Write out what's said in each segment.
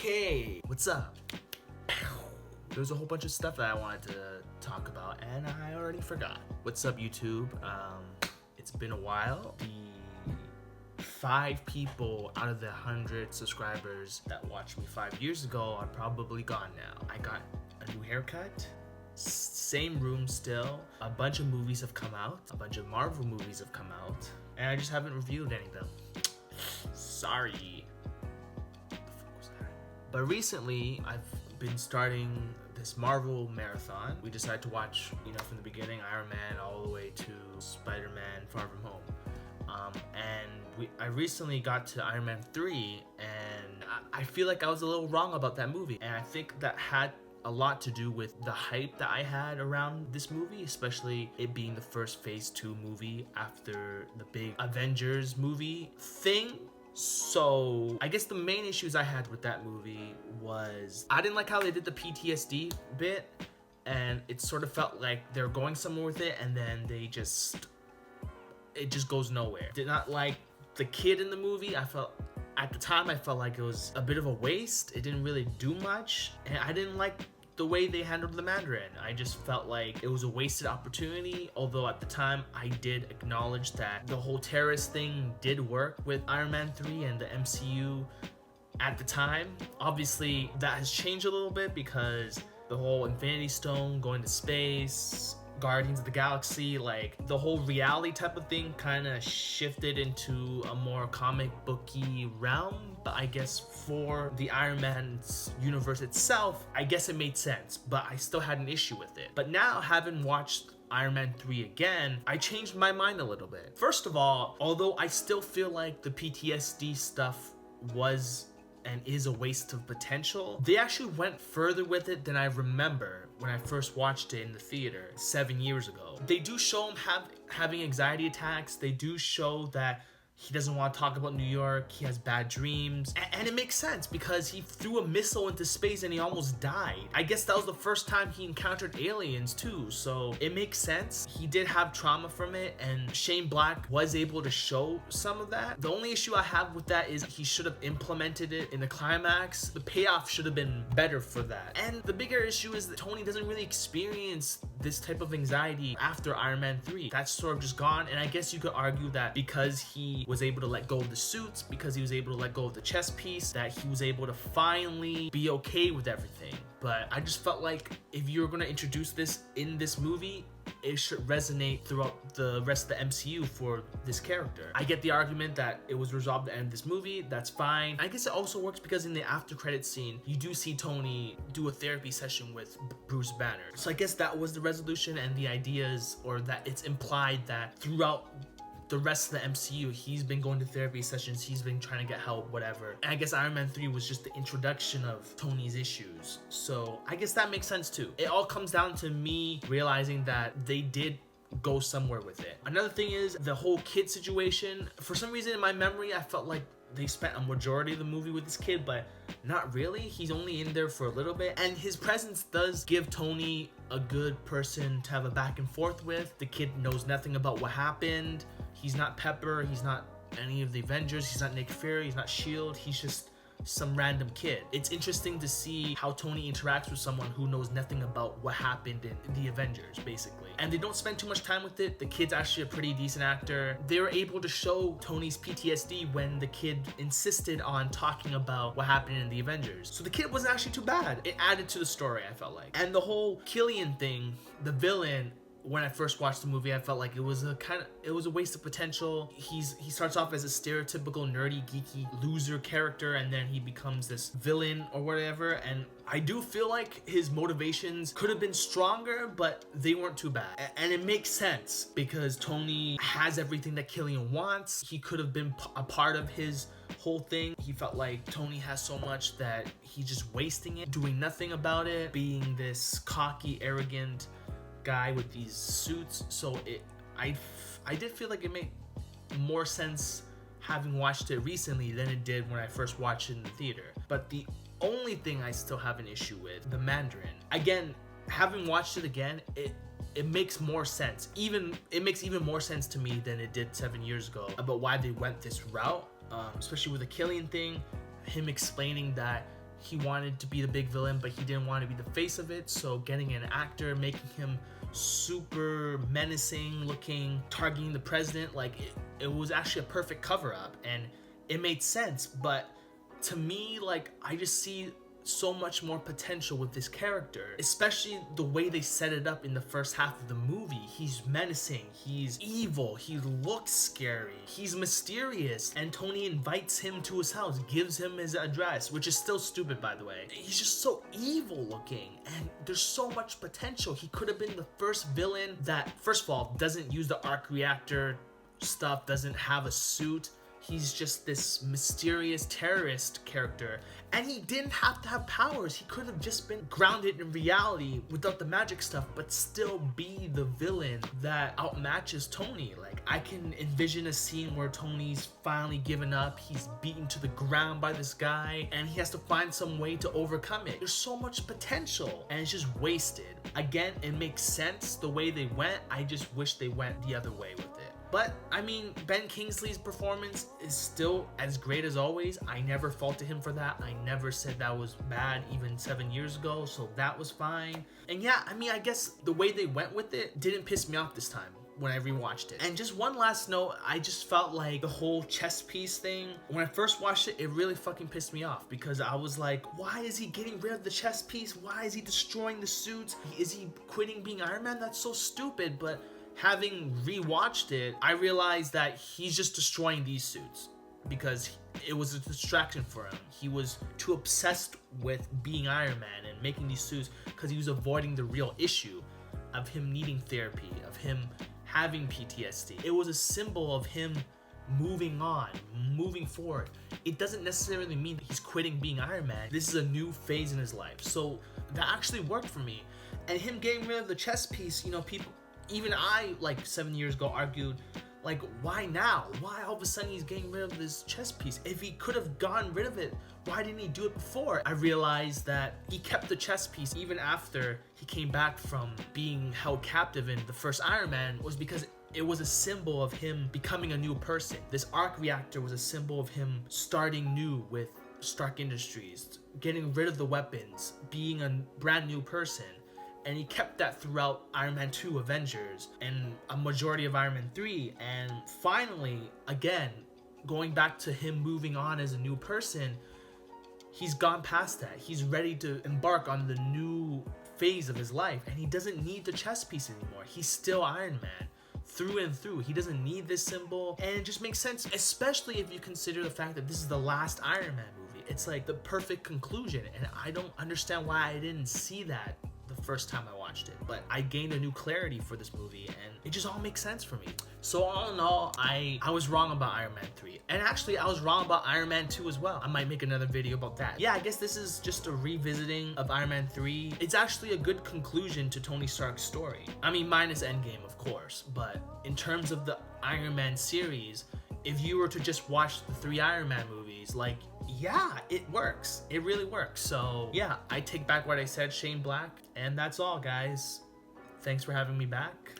Okay, what's up? There's a whole bunch of stuff that I wanted to talk about and I already forgot. What's up, YouTube? It's been a while. The 5 people out of the 100 subscribers that watched me 5 years ago are probably gone now. I got a new haircut, same room still, a bunch of movies have come out, a bunch of Marvel movies have come out, and I just haven't reviewed any of them. Sorry. But recently, I've been starting this Marvel marathon. We decided to watch, from the beginning, Iron Man all the way to Spider-Man Far From Home. I recently got to Iron Man 3, and I feel like I was a little wrong about that movie. And I think that had a lot to do with the hype that I had around this movie, especially it being the first Phase 2 movie after the big Avengers movie thing. So I guess the main issues I had with that movie was I didn't like how they did the PTSD bit, and it sort of felt like they're going somewhere with it and then it just goes nowhere. Did not like the kid in the movie. At the time I felt like it was a bit of a waste. It didn't really do much, and I didn't like the way they handled the Mandarin. I just felt like it was a wasted opportunity, although at the time I did acknowledge that the whole terrorist thing did work with Iron Man 3 and the MCU at the time. Obviously that has changed a little bit because the whole Infinity Stone, going to space, Guardians of the Galaxy, like the whole reality type of thing kind of shifted into a more comic booky realm. But I guess for the Iron Man's universe itself, I guess it made sense, but I still had an issue with it. But now, having watched Iron Man 3 again, I changed my mind a little bit. First of all, although I still feel like the PTSD stuff was and is a waste of potential, they actually went further with it than I remember when I first watched it in the theater 7 years ago. They do show him having anxiety attacks. They do show that he doesn't want to talk about New York. He has bad dreams. And it makes sense because he threw a missile into space and he almost died. I guess that was the first time he encountered aliens too, so it makes sense. He did have trauma from it, and Shane Black was able to show some of that. The only issue I have with that is he should have implemented it in the climax. The payoff should have been better for that. And the bigger issue is that Tony doesn't really experience this type of anxiety after Iron Man 3. That's sort of just gone, and I guess you could argue that because he was able to let go of the suits, because he was able to let go of the chess piece, that he was able to finally be okay with everything. But I just felt like if you're going to introduce this in this movie, it should resonate throughout the rest of the MCU for this character. I get the argument that it was resolved at the end of this movie. That's fine. I guess it also works because in the after credit scene, you do see Tony do a therapy session with Bruce Banner. So I guess that was the resolution, and the ideas, or that it's implied that throughout the rest of the MCU, he's been going to therapy sessions, he's been trying to get help, whatever. And I guess Iron Man 3 was just the introduction of Tony's issues. So I guess that makes sense too. It all comes down to me realizing that they did go somewhere with it. Another thing is the whole kid situation. For some reason in my memory, I felt like they spent a majority of the movie with this kid, but not really. He's only in there for a little bit, and his presence does give Tony a good person to have a back and forth with. The kid knows nothing about what happened. He's not Pepper, he's not any of the Avengers, he's not Nick Fury, he's not S.H.I.E.L.D., he's just some random kid. It's interesting to see how Tony interacts with someone who knows nothing about what happened in the Avengers, basically. And they don't spend too much time with it. The kid's actually a pretty decent actor. They were able to show Tony's PTSD when the kid insisted on talking about what happened in the Avengers. So the kid wasn't actually too bad. It added to the story, I felt like. And the whole Killian thing, the villain, when I first watched the movie, I felt like it was a waste of potential. He starts off as a stereotypical nerdy, geeky loser character, and then he becomes this villain or whatever. And I do feel like his motivations could have been stronger, but they weren't too bad. And it makes sense because Tony has everything that Killian wants. He could have been a part of his whole thing. He felt like Tony has so much that he's just wasting it, doing nothing about it, being this cocky, arrogant guy with these suits. So I did feel like it made more sense having watched it recently than it did when I first watched it in the theater. But the only thing I still have an issue with, the Mandarin. Again, having watched it again, it makes more sense. It makes even more sense to me than it did 7 years ago about why they went this route, especially with the Killian thing, him explaining that he wanted to be the big villain, but he didn't want to be the face of it. So getting an actor, making him super menacing looking, targeting the president, like it was actually a perfect cover up, and it made sense. But to me, like, I just see so much more potential with this character, especially the way they set it up in the first half of the movie. He's menacing, he's evil, he looks scary, he's mysterious, and Tony invites him to his house, gives him his address, which is still stupid, by the way. He's just so evil looking, and there's so much potential. He could have been the first villain that, first of all, doesn't use the arc reactor stuff, doesn't have a suit. He's just this mysterious terrorist character, and he didn't have to have powers. He could have just been grounded in reality without the magic stuff, but still be the villain that outmatches Tony. Like, I can envision a scene where Tony's finally given up, he's beaten to the ground by this guy, and he has to find some way to overcome it. There's so much potential, and it's just wasted. Again, it makes sense the way they went. I just wish they went the other way with it. But, I mean, Ben Kingsley's performance is still as great as always. I never faulted him for that. I never said that was bad even 7 years ago, so that was fine. And yeah, I mean, I guess the way they went with it didn't piss me off this time when I rewatched it. And just one last note, I just felt like the whole chess piece thing, when I first watched it, it really fucking pissed me off, because I was like, why is he getting rid of the chess piece? Why is he destroying the suits? Is he quitting being Iron Man? That's so stupid. But having rewatched it, I realized that he's just destroying these suits because it was a distraction for him. He was too obsessed with being Iron Man and making these suits because he was avoiding the real issue of him needing therapy, of him having PTSD. It was a symbol of him moving on, moving forward. It doesn't necessarily mean that he's quitting being Iron Man. This is a new phase in his life. So that actually worked for me. And him getting rid of the chess piece, you know, people, even I, like 7 years ago, argued, like, why now? Why all of a sudden he's getting rid of this chess piece? If he could have gotten rid of it, why didn't he do it before? I realized that he kept the chess piece even after he came back from being held captive in the first Iron Man, was because it was a symbol of him becoming a new person. This arc reactor was a symbol of him starting new with Stark Industries, getting rid of the weapons, being a brand new person. And he kept that throughout Iron Man 2 Avengers and a majority of Iron Man 3. And finally, again, going back to him moving on as a new person, he's gone past that. He's ready to embark on the new phase of his life. And he doesn't need the chess piece anymore. He's still Iron Man through and through. He doesn't need this symbol. And it just makes sense, especially if you consider the fact that this is the last Iron Man movie. It's like the perfect conclusion. And I don't understand why I didn't see that the first time I watched it, but I gained a new clarity for this movie, and it just all makes sense for me. So all in all, I was wrong about Iron Man 3, and actually I was wrong about Iron Man 2 as well. I might make another video about that. Yeah, I guess this is just a revisiting of Iron Man 3. It's actually a good conclusion to Tony Stark's story. I mean, minus Endgame, of course, but in terms of the Iron Man series, if you were to just watch the 3 Iron Man movies, like, yeah, it works. It really works. So yeah, I take back what I said, Shane Black. And that's all, guys. Thanks for having me back.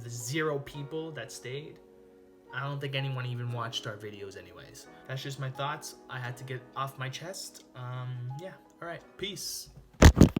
The 0 people that stayed. I don't think anyone even watched our videos anyways. That's just my thoughts. I had to get off my chest. Yeah, all right, peace.